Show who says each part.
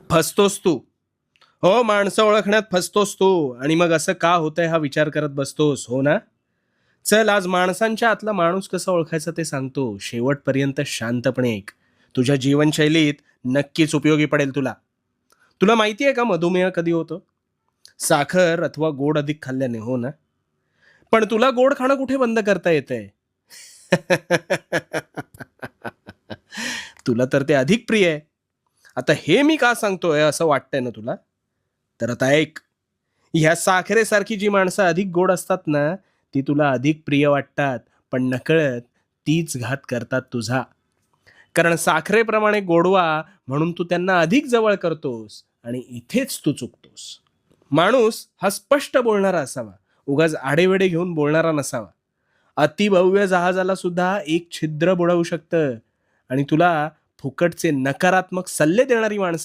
Speaker 1: फसतोस तू. हो, माणसं ओळखण्यात फसतोस तू आणि मग असं का होतंय हा विचार करत बसतोस, हो ना? चल आज माणसांच्या आतला माणूस कसा ओळखायचा ते सांगतो. शेवटपर्यंत शांतपणे ऐक. तुझ्या जीवनशैलीत नक्कीच उपयोगी पडेल तुला. तुला माहिती आहे का मधुमेह कधी होतो? साखर अथवा गोड अधिक खाल्ल्याने, हो ना? पण तुला गोड खाणं कुठे बंद करता येतंय? तुला तर ते अधिक प्रिय आहे. आता हे मी का सांगतोय असं वाटतंय ना तुला? तर आता ऐक. ह्या साखरेसारखी जी माणसं अधिक गोड असतात ना, ती तुला अधिक प्रिय वाटतात. पण नकळत तीच घात करतात तुझा. कारण साखरेप्रमाणे गोडवा म्हणून तू त्यांना अधिक जवळ करतोस आणि इथेच तू चुकतोस. माणूस हा स्पष्ट बोलणारा असावा. उगाच आढेवेढे घेऊन बोलणारा नसावा. अतिभव्य जहाजाला सुद्धा एक छिद्र बुडवू शकतं आणि तुला फुकटचे नकारात्मक सल्ले देणारी माणसं